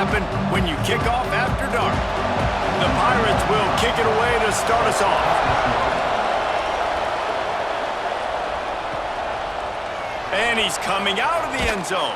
happen when you kick off after dark. The Pirates will kick it away to start us off. And he's coming out of the end zone.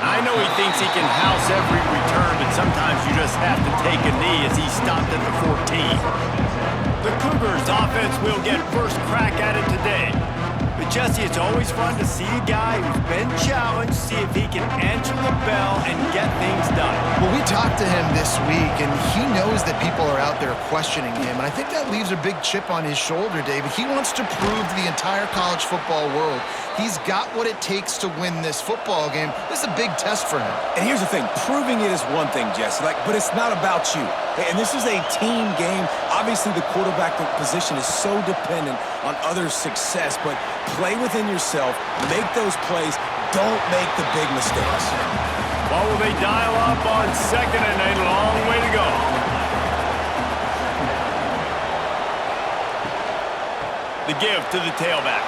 I know he thinks he can house every return, but sometimes you just have to take a knee as he stopped at the 14. The Cougars offense will get first crack at it today. But Jesse, it's always fun to see a guy who's been challenged, see if he can answer the bell and get things done. Well, we talked to him this week, and he knows that people are out there questioning him, and I think that leaves a big chip on his shoulder, David. He wants to prove to the entire college football world he's got what it takes to win this football game. This is a big test for him. And here's the thing, proving it is one thing, Jesse, but it's not about you. And this is a team game. Obviously, the quarterback position is so dependent on others' success, but play within yourself, make those plays, don't make the big mistakes. What will they dial up on second and a long way to go? The give to the tailback.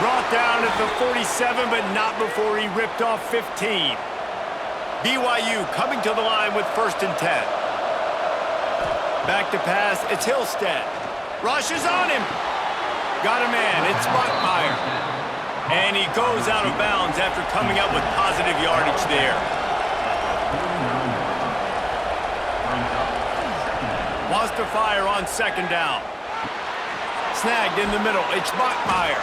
Brought down at the 47, but not before he ripped off 15. BYU coming to the line with 1st and 10. Back to pass, it's Hillstead. Rushes on him. Got a man, it's Bachmeier. And he goes out of bounds after coming up with positive yardage there. Wants to fire on 2nd down. Snagged in the middle, it's Bachmeier.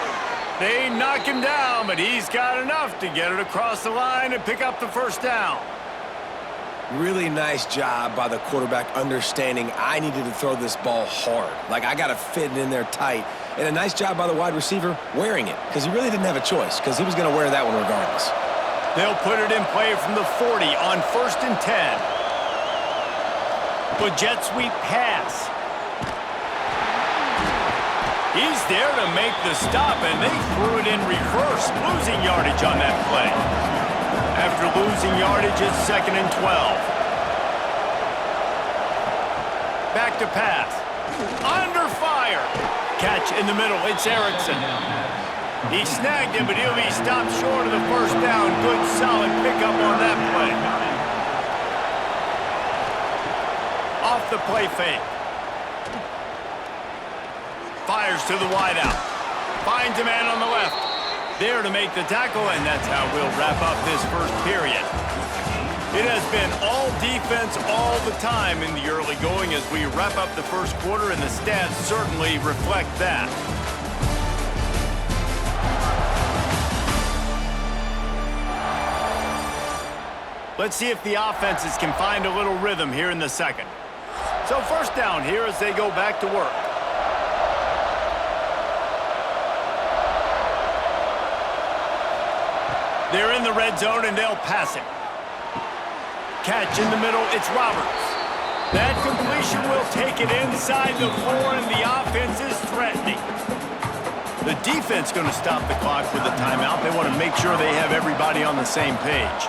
They knock him down, but he's got enough to get it across the line and pick up the 1st down. Really nice job by the quarterback understanding I needed to throw this ball hard. Like, I got to fit it in there tight. And a nice job by the wide receiver wearing it, because he really didn't have a choice, because he was going to wear that one regardless. They'll put it in play from the 40 on 1st and 10. The jet sweep pass. He's there to make the stop, and they threw it in reverse, losing yardage on that play. After losing yardage, it's 2nd and 12. Back to pass. Under fire. Catch in the middle, it's Erickson. He snagged him, but he'll be stopped short of the 1st down. Good, solid pickup on that play. Off the play fake. Fires to the wideout. Finds a man on the left. There to make the tackle, and that's how we'll wrap up this 1st period. It has been all defense all the time in the early going as we wrap up the 1st quarter, and the stats certainly reflect that. Let's see if the offenses can find a little rhythm here in the 2nd. So 1st down here as they go back to work. They're in the red zone, and they'll pass it. Catch in the middle, it's Roberts. That completion will take it inside the 4, and the offense is threatening. The defense going to stop the clock with a timeout. They want to make sure they have everybody on the same page.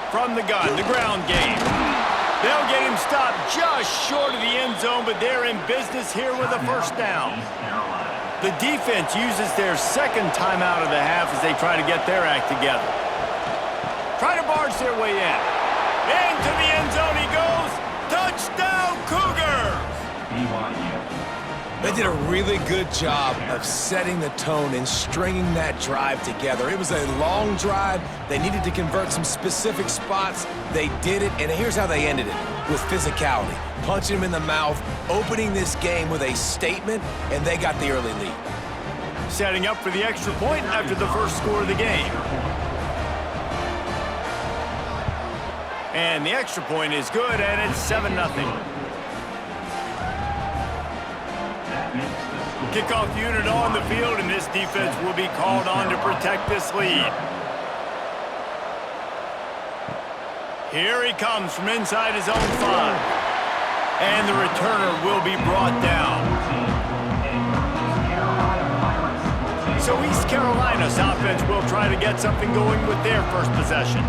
From the gun, the ground game. They'll get him stopped just short of the end zone, but they're in business here with a 1st down. The defense uses their 2nd timeout of the half as they try to get their act together. Try to barge their way in. Into the end zone he goes. Touchdown, Cougars! They did a really good job of setting the tone and stringing that drive together. It was a long drive. They needed to convert some specific spots. They did it, and here's how they ended it, with physicality. Punching him in the mouth, opening this game with a statement, and they got the early lead. Setting up for the extra point after the 1st score of the game. And the extra point is good, and it's 7-0. Kickoff unit on the field, and this defense will be called on to protect this lead. Here he comes from inside his own 5. And the returner will be brought down. So East Carolina's offense will try to get something going with their first possession.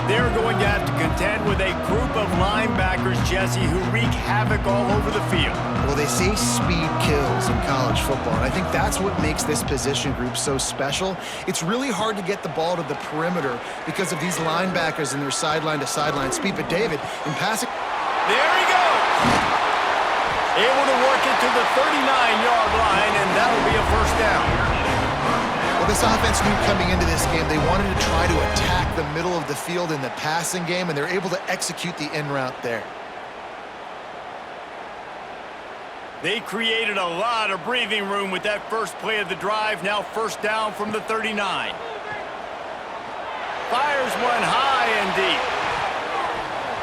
They're going to have to contend with a group of linebackers, Jesse, who wreak havoc all over the field. Well, they say speed kills in college football, and I think that's what makes this position group so special. It's really hard to get the ball to the perimeter because of these linebackers and their sideline-to-sideline speed. But David, in passing... There he goes! Able to work it to the 39-yard line, and that'll be a first down. Well, this offense knew coming into this game they wanted to try to attack the middle of the field in the passing game, and they're able to execute the in route there. They created a lot of breathing room with that first play of the drive. Now first down from the 39. Fires one high and deep.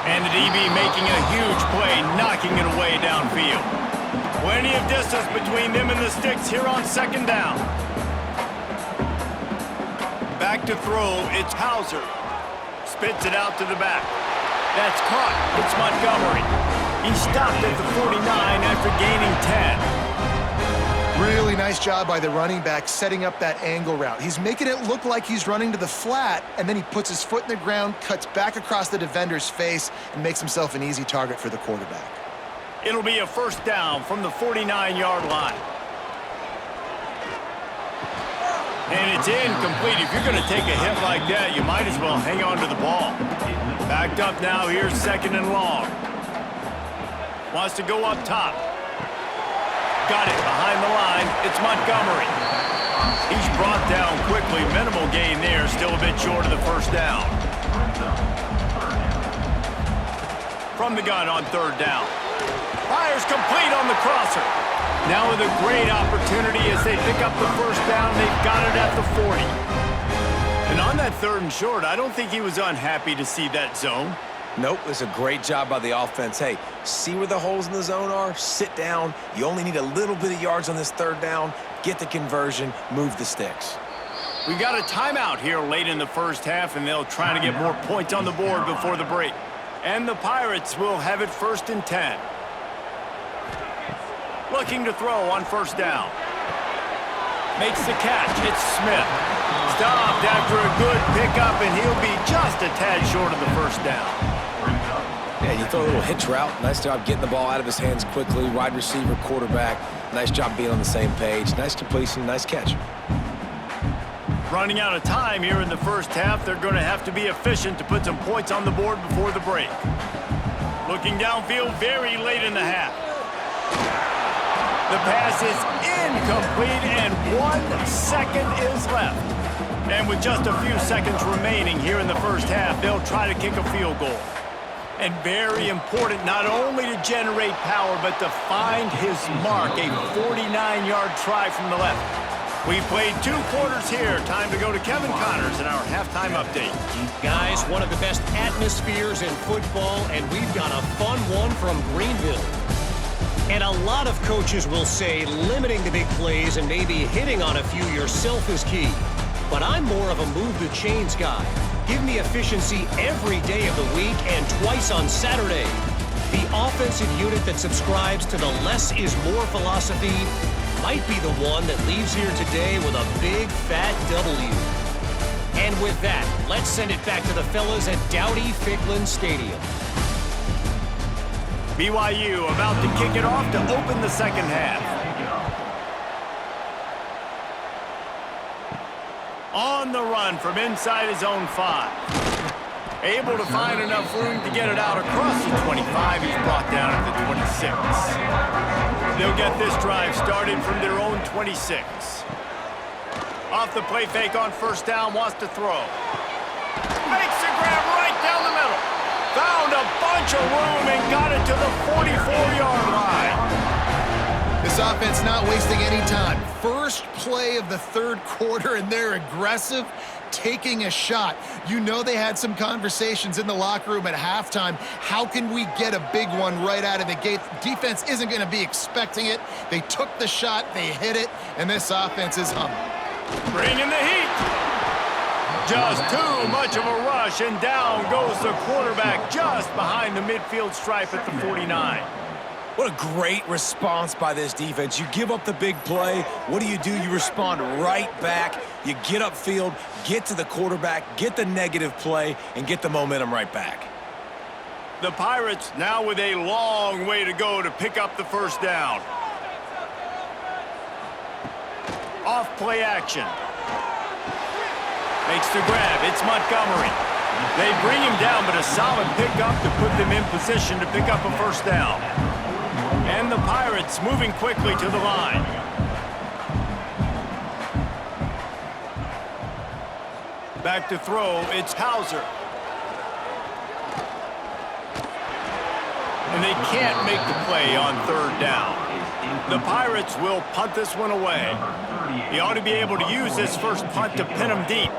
And the DB making a huge play, knocking it away downfield. Plenty of distance between them and the sticks here on second down. Back to throw, it's Hauser. Spits it out to the back. That's caught. It's Montgomery. He stopped at the 49 after gaining 10. Really nice job by the running back setting up that angle route. He's making it look like he's running to the flat, and then he puts his foot in the ground, cuts back across the defender's face, and makes himself an easy target for the quarterback. It'll be a first down from the 49-yard line. And it's incomplete. If you're going to take a hit like that, you might as well hang on to the ball. Backed up now, here's second and long. Wants to go up top. Got it behind the line. It's Montgomery. He's brought down quickly. Minimal gain there. Still a bit short of the first down. From the gun on third down. Fires complete on the crosser. Now with a great opportunity as they pick up the first down. They've got it at the 40. And on that third and short, I don't think he was unhappy to see that zone. Nope, it's a great job by the offense. Hey, see where the holes in the zone are? Sit down. You only need a little bit of yards on this third down. Get the conversion. Move the sticks. We got a timeout here late in the first half, and they'll try to get more points on the board before the break. And the Pirates will have it first and 10. Looking to throw on first down. Makes the catch. It's Smith. Stopped after a good pickup, and he'll be just a tad short of the first down. Yeah, you throw a little hitch route. Nice job getting the ball out of his hands quickly. Wide receiver, quarterback. Nice job being on the same page. Nice completion, nice catch. Running out of time here in the first half. They're going to have to be efficient to put some points on the board before the break. Looking downfield very late in the half. The pass is incomplete, and 1 second is left. And with just a few seconds remaining here in the first half, they'll try to kick a field goal. And very important not only to generate power, but to find his mark, a 49-yard try from the left. We've played 2 quarters here. Time to go to Kevin Connors in our halftime update. Guys, one of the best atmospheres in football, and we've got a fun one from Greenville. And a lot of coaches will say limiting the big plays and maybe hitting on a few yourself is key. But I'm more of a move the chains guy. Give me efficiency every day of the week and twice on Saturday. The offensive unit that subscribes to the less is more philosophy might be the one that leaves here today with a big fat W. And with that, let's send it back to the fellas at Dowdy-Ficklin Stadium. BYU about to kick it off to open the second half. On the run from inside his own 5. Able to find enough room to get it out across the 25. He's brought down at the 26. They'll get this drive started from their own 26. Off the play fake on first down, wants to throw. Makes the grab right down the middle. Found a bunch of room and got it to the 44-yard line. This offense not wasting any time. First play of the third quarter, and they're aggressive, taking a shot. You know they had some conversations in the locker room at halftime. How can we get a big one right out of the gate? Defense isn't going to be expecting it. They took the shot, they hit it, and this offense is humming. Bringing the heat. Just too much of a rush, and down goes the quarterback just behind the midfield stripe at the 49. What a great response by this defense. You give up the big play. What do? You respond right back. You get upfield, get to the quarterback, get the negative play, and get the momentum right back. The Pirates now with a long way to go to pick up the first down. Off play action. Makes the grab. It's Montgomery. They bring him down, but a solid pickup to put them in position to pick up a first down. And the Pirates moving quickly to the line. Back to throw, it's Hauser. And they can't make the play on third down. The Pirates will punt this one away. He ought to be able to use this first punt to pin him deep.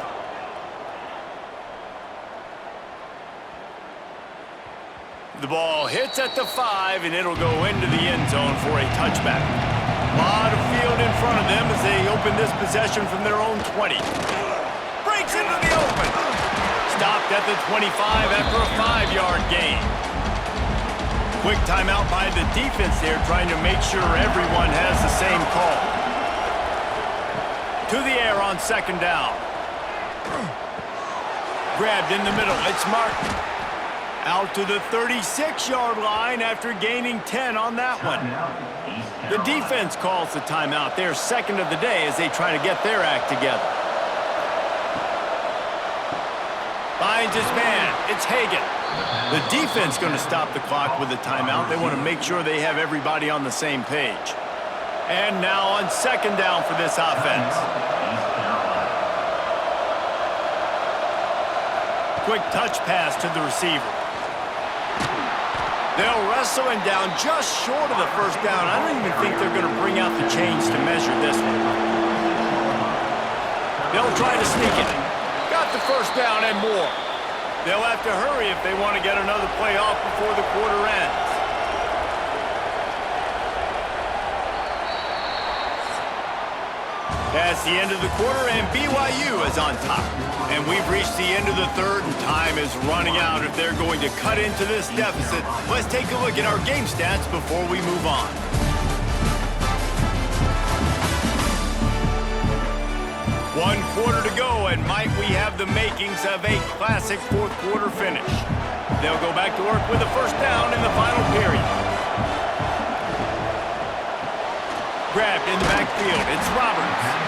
The ball hits at the 5, and it'll go into the end zone for a touchback. A lot of field in front of them as they open this possession from their own 20. Breaks into the open. Stopped at the 25 after a 5-yard gain. Quick timeout by the defense there, trying to make sure everyone has the same call. To the air on second down. Grabbed in the middle. It's Martin. Out to the 36-yard line after gaining 10 on that one. The defense calls the timeout. Their second of the day as they try to get their act together. Finds his man. It's Hagan. The defense going to stop the clock with a timeout. They want to make sure they have everybody on the same page. And now on second down for this offense. Quick touch pass to the receiver. They'll wrestle him down just short of the first down. I don't even think they're going to bring out the chains to measure this one. They'll try to sneak it. Got the first down and more. They'll have to hurry if they want to get another play off before the quarter ends. That's the end of the quarter, and BYU is on top. And we've reached the end of the third, and time is running out if they're going to cut into this deficit. Let's take a look at our game stats before we move on. One quarter to go, and might we have the makings of a classic fourth quarter finish. They'll go back to work with a first down in the final period. Grabbed in the backfield. It's Roberts.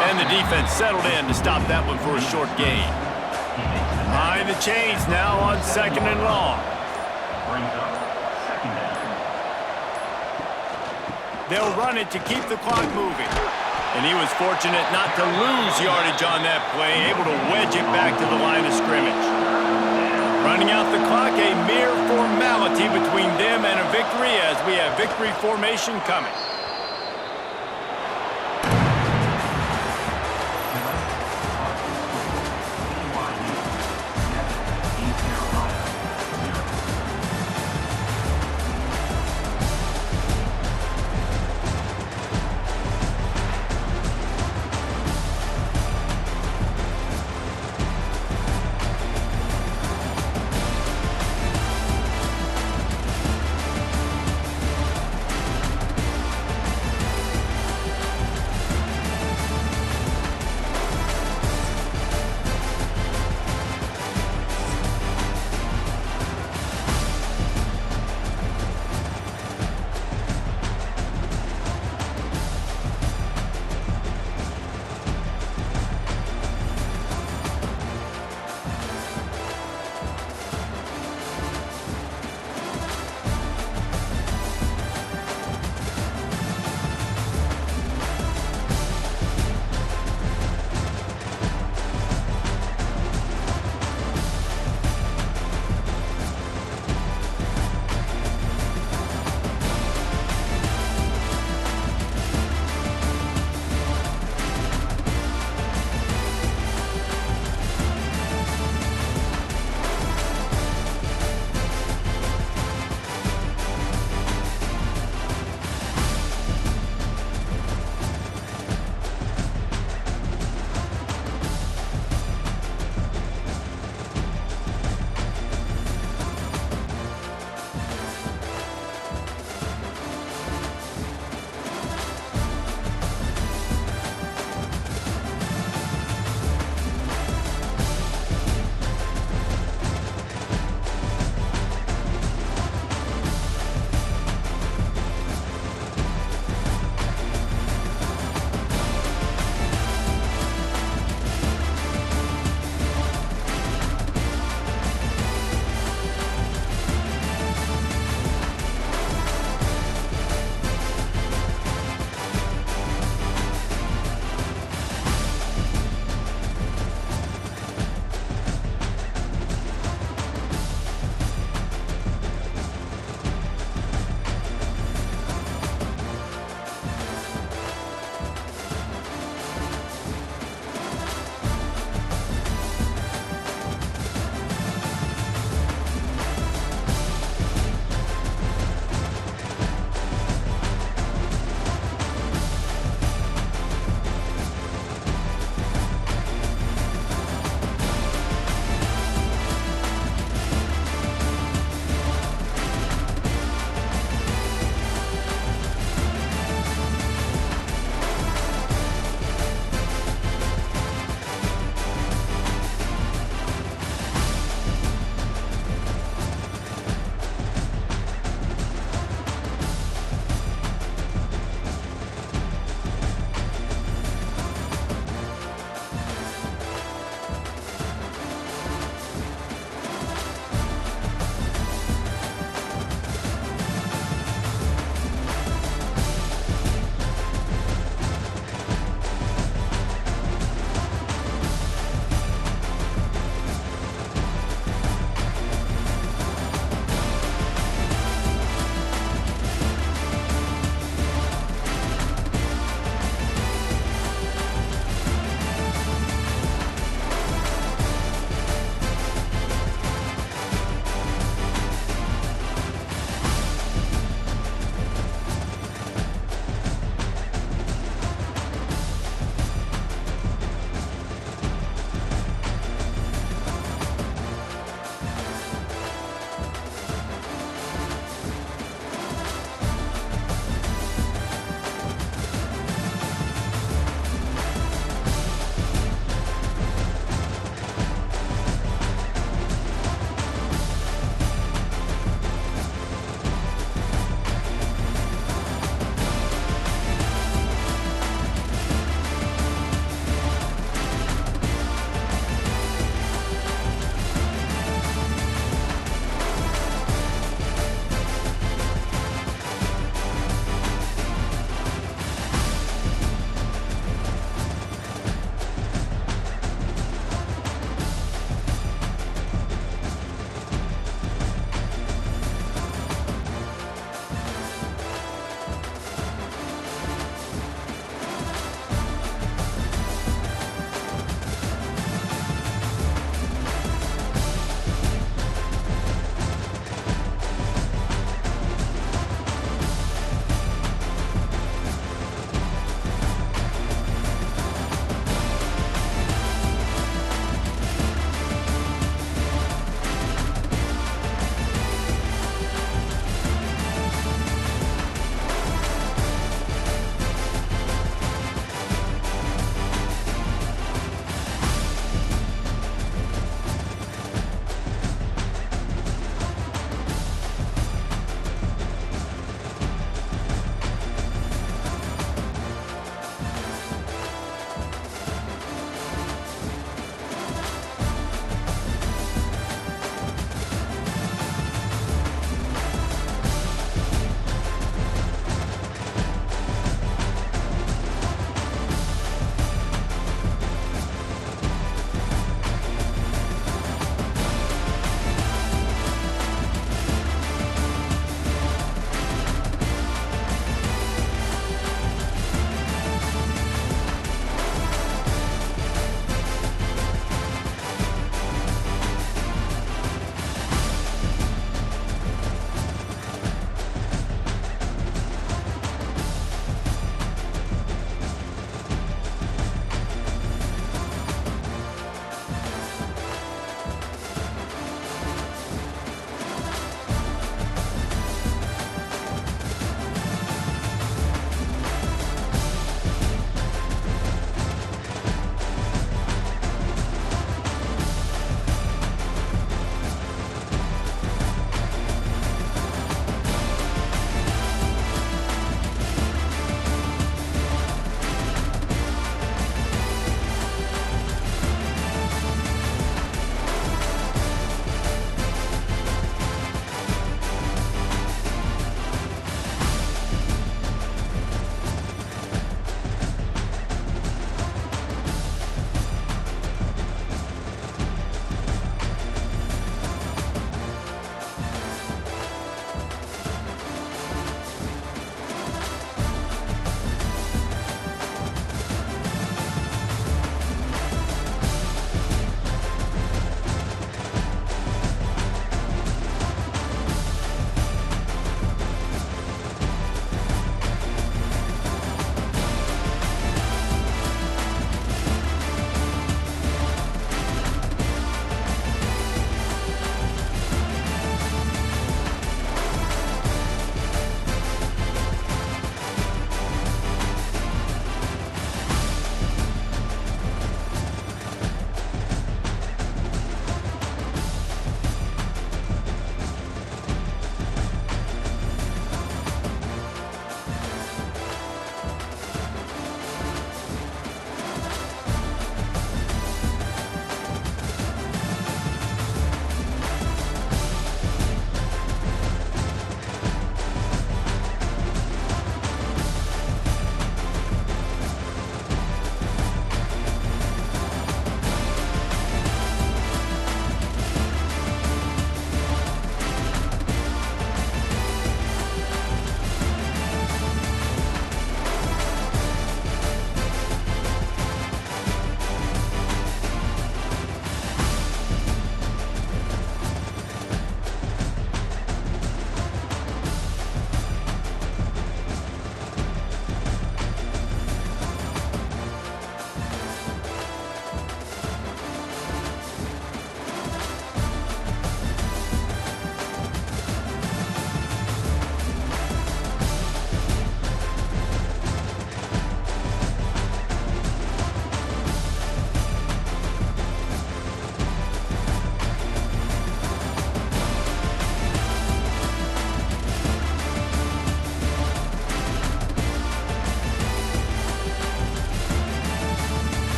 And the defense settled in to stop that one for a short gain. Behind the chains now on second and long. They'll run it to keep the clock moving. And he was fortunate not to lose yardage on that play, able to wedge it back to the line of scrimmage. Running out the clock, a mere formality between them and a victory as we have victory formation coming.